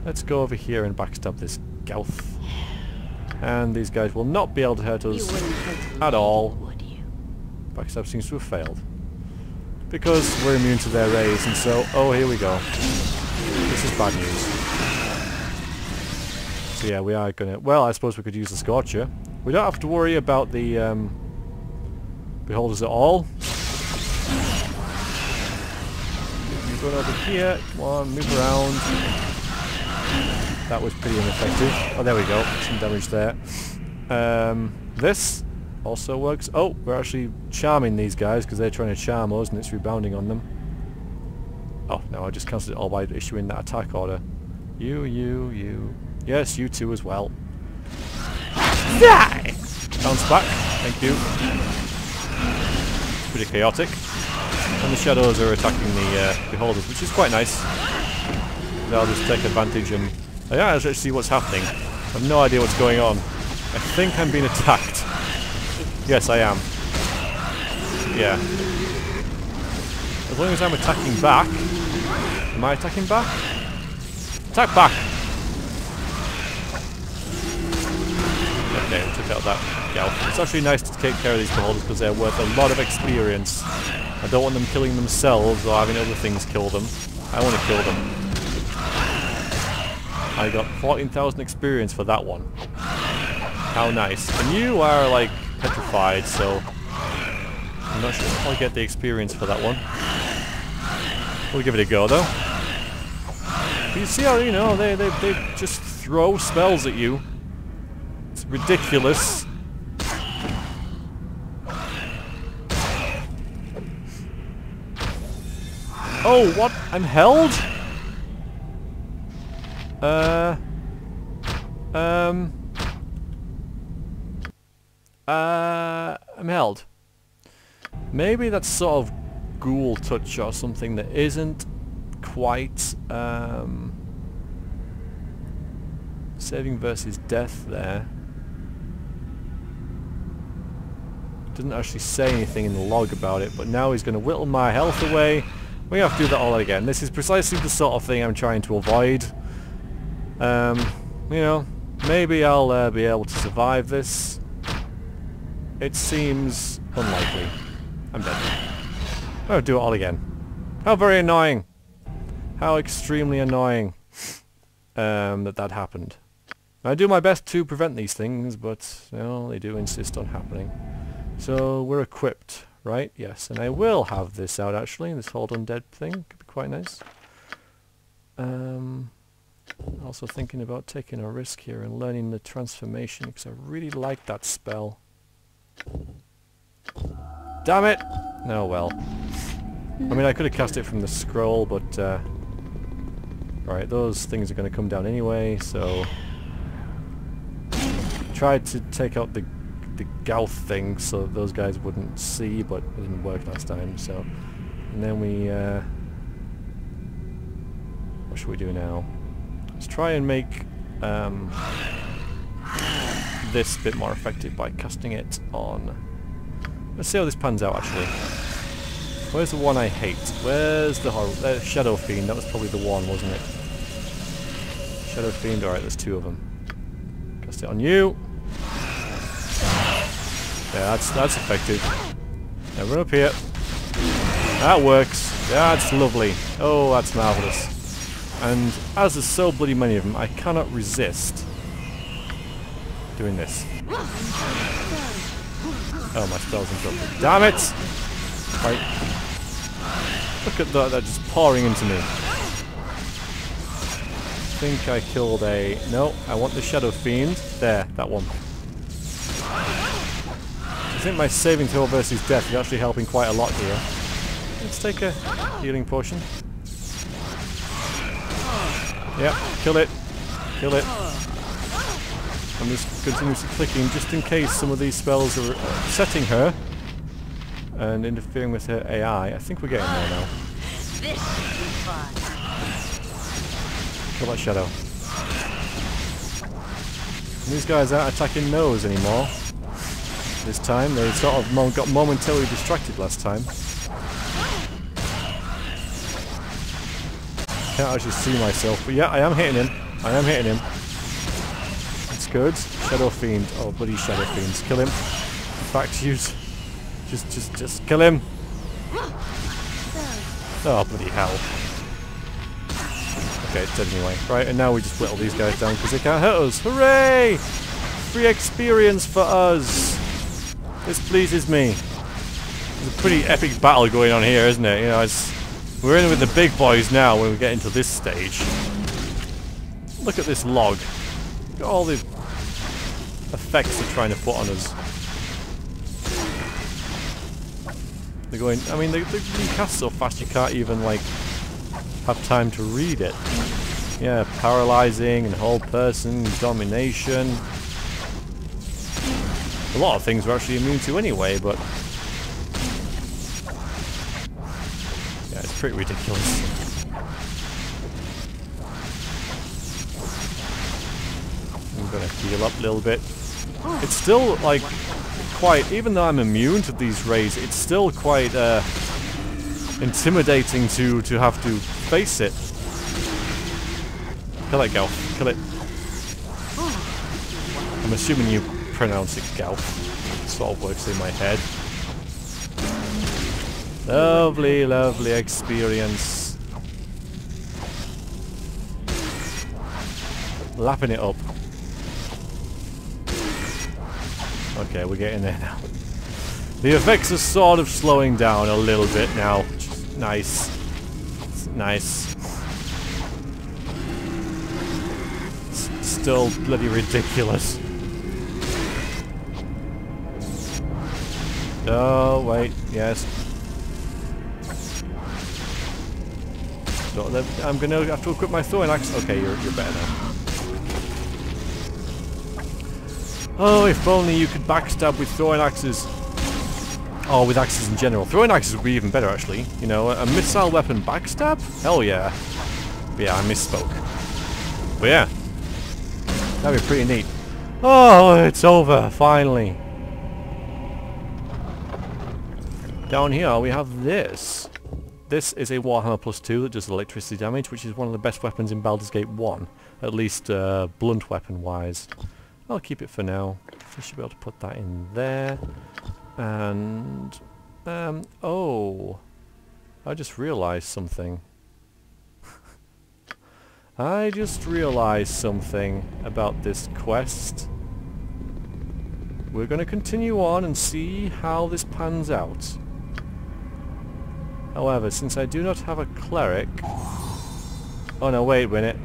Let's go over here and backstab this Gauth. And these guys will not be able to hurt us at all. Backstab seems to have failed. Because we're immune to their rays, and so... Oh, here we go. This is bad news. So yeah, we are gonna... Well, I suppose we could use the Scorcher. We don't have to worry about the Beholders at all. Move on over here. Come on, move around. That was pretty ineffective. Oh, there we go. Some damage there. This also works. Oh, we're actually charming these guys because they're trying to charm us and it's rebounding on them. Oh, no, I just cancelled it all by issuing that attack order. You. Yes, you too as well. Die! Bounce back. Thank you. Pretty chaotic. And the shadows are attacking the Beholders, which is quite nice. I'll just take advantage and... I can't actually see what's happening. I have no idea what's going on. I think I'm being attacked. Yes, I am. Yeah. As long as I'm attacking back... Am I attacking back? Attack back! Okay, we took out that gal. It's actually nice to take care of these Beholders because they're worth a lot of experience. I don't want them killing themselves or having other things kill them. I want to kill them. I got 14,000 experience for that one. How nice. And you are like petrified, so I'm not sure if I'll get the experience for that one. We'll give it a go though. But you see how, you know, they just throw spells at you. It's ridiculous. Oh, what? I'm held? I'm held. Maybe that's sort of ghoul touch or something that isn't quite saving versus death there. Didn't actually say anything in the log about it, but now he's going to whittle my health away. We have to do that all again. This is precisely the sort of thing I'm trying to avoid. You know, maybe I'll be able to survive this. It seems unlikely. I'm dead. I'll do it all again. How very annoying. How extremely annoying that happened. I do my best to prevent these things, but you know, they do insist on happening. So we're equipped, right? Yes, and I will have this out actually. This hold undead thing could be quite nice. Also thinking about taking a risk here and learning the transformation because I really like that spell. Damn it! No, well. I mean, I could have cast it from the scroll, but alright, those things are going to come down anyway, so tried to take out the Gauth thing so those guys wouldn't see, but it didn't work last time, so and then we what should we do now? Let's try and make this a bit more effective by casting it on. Let's see how this pans out actually. Where's the one I hate? Where's the Shadow Fiend? That was probably the one, wasn't it? Shadow Fiend, alright, there's two of them. Cast it on you. Yeah, that's effective. Now run up here. That works. That's lovely. Oh, that's marvellous. And as there's so bloody many of them, I cannot resist doing this. Oh, my spell's interrupted. Damn it! Right. Look at that, they're just pouring into me. I think I killed a... No, I want the Shadow Fiend. There, that one. I think my saving throw versus death is actually helping quite a lot here. Let's take a healing potion. Yep, kill it. Kill it. I'm just continuously clicking just in case some of these spells are upsetting her and interfering with her AI. I think we're getting there now. This should be fun. Kill that shadow. And these guys aren't attacking those anymore. This time, they sort of got momentarily distracted last time. Can't actually see myself, but yeah, I am hitting him. I am hitting him. That's good. Shadow Fiend. Oh, bloody Shadow Fiends. Kill him. In fact, use... Just kill him. Oh, bloody hell. Okay, it's dead anyway. Right, and now we just whittle these guys down because they can't hurt us. Hooray! Free experience for us. This pleases me. There's a pretty epic battle going on here, isn't it? You know, we're in with the big boys now when we get into this stage. Look at this log. Look at all the effects they're trying to put on us. They're going... I mean, they cast so fast you can't even, like, have time to read it. Yeah, paralyzing and whole person, domination... A lot of things we're actually immune to anyway, but... Yeah, it's pretty ridiculous. I'm gonna heal up a little bit. It's still, like, quite... Even though I'm immune to these rays, it's still quite, intimidating to have to face it. Kill that gal. Kill it. I'm assuming you... pronounce it Gauth. It sort of works in my head. Lovely, lovely experience. Lapping it up. Okay, we're getting there now. The effects are sort of slowing down a little bit now. Which is nice. Nice. Still bloody ridiculous. Oh, wait. Yes. I'm gonna have to equip my throwing axe. Okay, you're better now. Oh, if only you could backstab with throwing axes. Or with axes in general. Throwing axes would be even better, actually. You know, a missile weapon backstab? Hell yeah. But yeah, I misspoke. But yeah. That'd be pretty neat. Oh, it's over, finally. Down here we have this. This is a Warhammer +2 that does electricity damage, which is one of the best weapons in Baldur's Gate 1. At least blunt weapon wise. I'll keep it for now. I should be able to put that in there. And oh, I just realized something. I just realized something about this quest. We're going to continue on and see how this pans out. However, since I do not have a cleric... Oh no, wait a minute.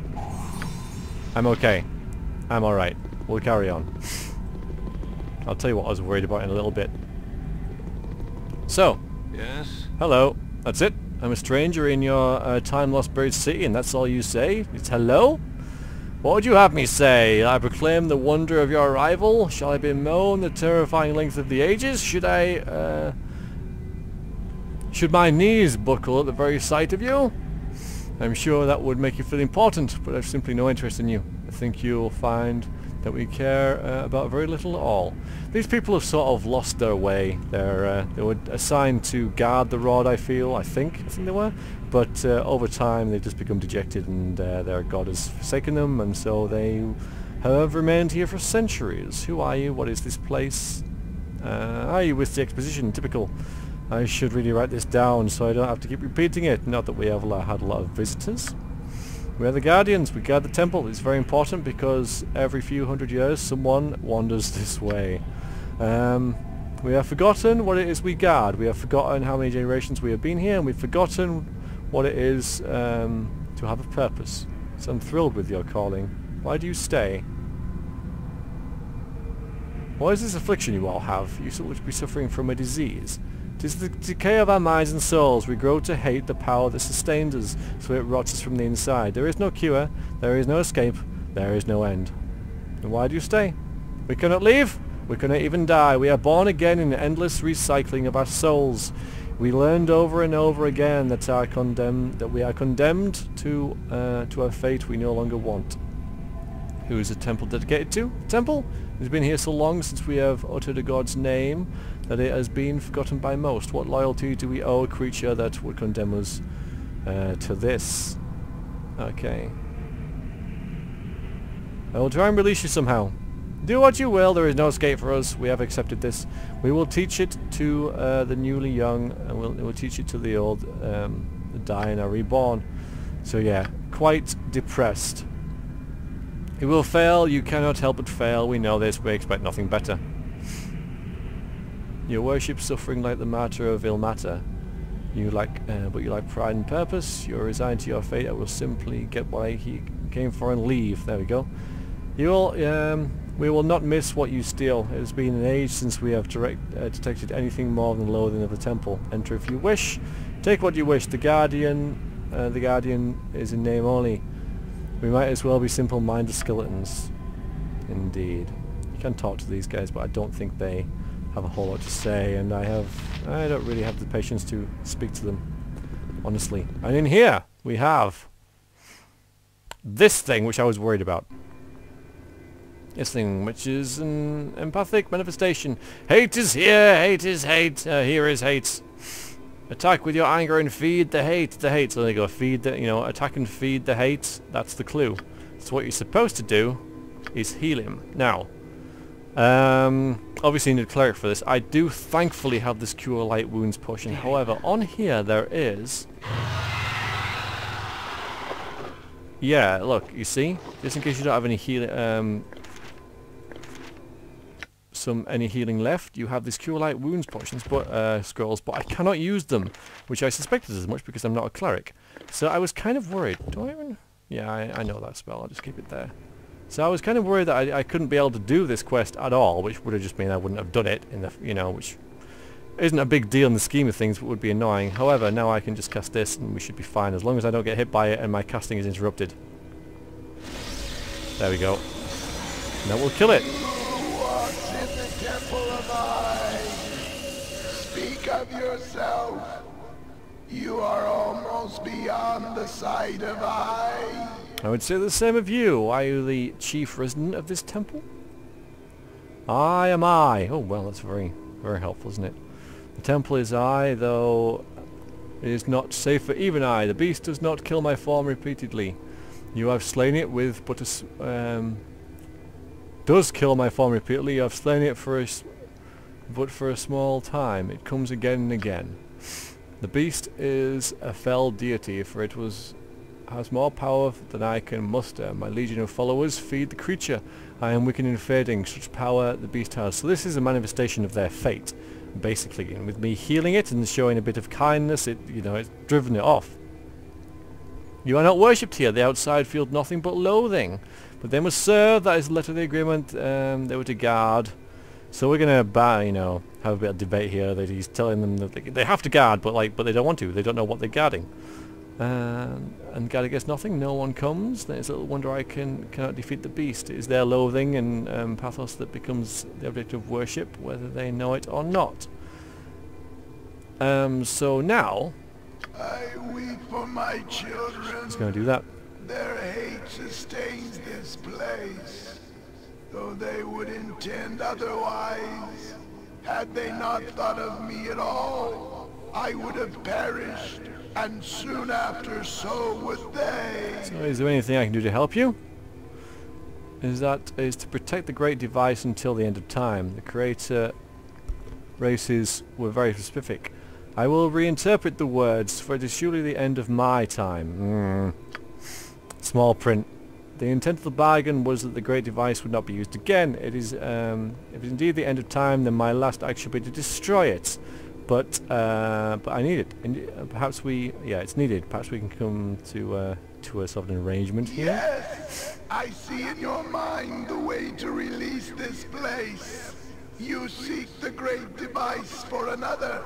I'm okay. I'm alright. We'll carry on. I'll tell you what I was worried about in a little bit. So. Yes? Hello. That's it. I'm a stranger in your time-lost buried city, and that's all you say? It's hello? What would you have me say? I proclaim the wonder of your arrival? Shall I bemoan the terrifying length of the ages? Should my knees buckle at the very sight of you? I'm sure that would make you feel important, but I've simply no interest in you. I think you'll find that we care about very little at all. These people have sort of lost their way. They were assigned to guard the rod, I think they were. But over time they've just become dejected, and their god has forsaken them, and so they have remained here for centuries. Who are you? What is this place? Are you with the exposition? Typical. I should really write this down so I don't have to keep repeating it. Not that we have had a lot of visitors. We are the Guardians. We guard the temple. It's very important because every few hundred years someone wanders this way. We have forgotten what it is we guard. We have forgotten how many generations we have been here, and we've forgotten what it is to have a purpose. So I'm thrilled with your calling. Why do you stay? What is this affliction you all have? You seem to be suffering from a disease. 'Tis the decay of our minds and souls. We grow to hate the power that sustains us, so it rots us from the inside. There is no cure, there is no escape, there is no end. And why do you stay? We cannot leave, we cannot even die. We are born again in an endless recycling of our souls. We learned over and over again that we are condemned to a fate we no longer want. Who is the temple dedicated to? The temple? It has been here so long since we have uttered a god's name that it has been forgotten by most. What loyalty do we owe a creature that would condemn us to this? Okay. I will try and release you somehow. Do what you will, there is no escape for us. We have accepted this. We will teach it to the newly young, and we'll teach it to the old. The dying are reborn. So yeah, quite depressed. It will fail, you cannot help but fail, we know this, we expect nothing better. Your worship suffering like the martyr of Ilmater. But you like pride and purpose, you're resigned to your fate, I will simply get what he came for and leave. There we go. We will not miss what you steal. It has been an age since we have detected anything more than loathing of the temple. Enter if you wish, take what you wish. The Guardian is in name only. We might as well be simple minded skeletons. Indeed. You can talk to these guys, but I don't think they have a whole lot to say, and I don't really have the patience to speak to them, honestly. And in here we have this thing which I was worried about. This thing which is an empathic manifestation. Hate is here, hate is hate, here is hate. Attack with your anger and feed the hate. The hate. So there you go. Feed the, attack and feed the hate. That's the clue. So what you're supposed to do is heal him. Now, obviously you need a cleric for this. I do thankfully have this cure light wounds potion. However, on here there is... Yeah, look, you see? Just in case you don't have any healing... any healing left. You have these cure light wounds potions, but scrolls, but I cannot use them, which I suspected as much because I'm not a cleric. So I was kind of worried. Do I even? Yeah, I know that spell. I'll just keep it there. So I was kind of worried that I couldn't be able to do this quest at all, which would have just meant I wouldn't have done it in the, you know, which isn't a big deal in the scheme of things, but would be annoying. However, now I can just cast this and we should be fine as long as I don't get hit by it and my casting is interrupted. There we go. And that will kill it. What's in the temple of I? Speak of yourself. You are almost beyond the sight of I. I would say the same of you. Are you the chief resident of this temple? I am I. Oh well, that's very, very helpful, isn't it? The temple is I, though it is not safe for even I. The beast does not kill my form repeatedly. You have slain it with but does kill my form repeatedly. You have slain it but for a small time. It comes again and again. The beast is a fell deity, for it has more power than I can muster. My legion of followers feed the creature. I am wicked and fading. Such power the beast has. So this is a manifestation of their fate, basically. And with me healing it and showing a bit of kindness, it's driven it off. You are not worshipped here. The outside feel nothing but loathing. But they must serve. That is the letter of the agreement. They were to guard. So we're gonna have a bit of debate here. That he's telling them that they have to guard, but they don't want to. They don't know what they're guarding. And guard against nothing. No one comes. Then it's a little wonder I cannot defeat the beast. It is their loathing and pathos that becomes the object of worship, whether they know it or not. So now I weep for my children. it's going to do that. Their hate sustains this place, though they would intend otherwise. Had they not thought of me at all, I would have perished, and soon after so would they. So is there anything I can do to help you? Is to protect the great device until the end of time. The creator races were very specific. I will reinterpret the words, for it is surely the end of my time. Small print. The intent of the bargain was that the great device would not be used again. It is, if it is indeed the end of time, then my last act should be to destroy it. But I need it. And perhaps it's needed. Perhaps we can come to a sort of an arrangement here. Yes, I see in your mind the way to release this place. You seek the great device for another,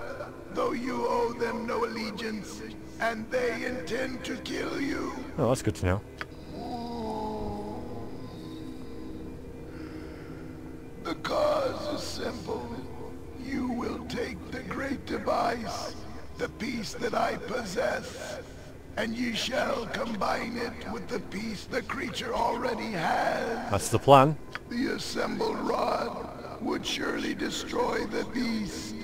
though you owe them no allegiance, and they intend to kill you. Oh, that's good to know. The cause is simple. You will take the great device, the piece that I possess, and ye shall combine it with the piece the creature already has. That's the plan. The assembled rod would surely destroy the beast.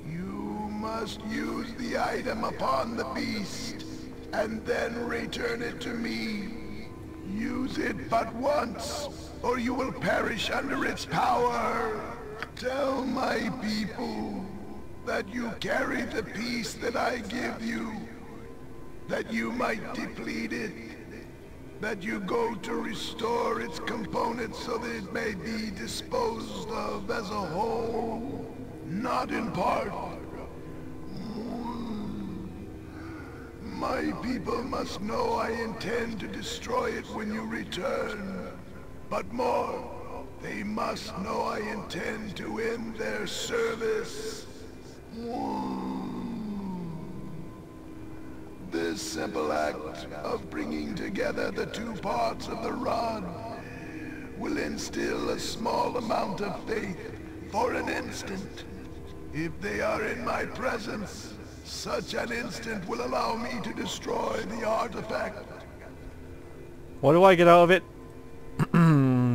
You must use the item upon the beast, and then return it to me. Use it but once, or you will perish under its power. Tell my people that you carry the piece that I give you, that you might deplete it, that you go to restore its components so that it may be disposed of as a whole, not in part. My people must know I intend to destroy it when you return. But more, they must know I intend to end their service. This simple act of bringing together the two parts of the rod will instill a small amount of faith for an instant. If they are in my presence, such an instant will allow me to destroy the artifact. What do I get out of it?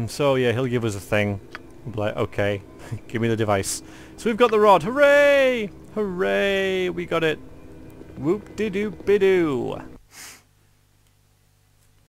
So yeah, he'll give us a thing. We'll be like, okay, give me the device. So we've got the rod. Hooray! Hooray! We got it. Whoop-de-doop-be-doo.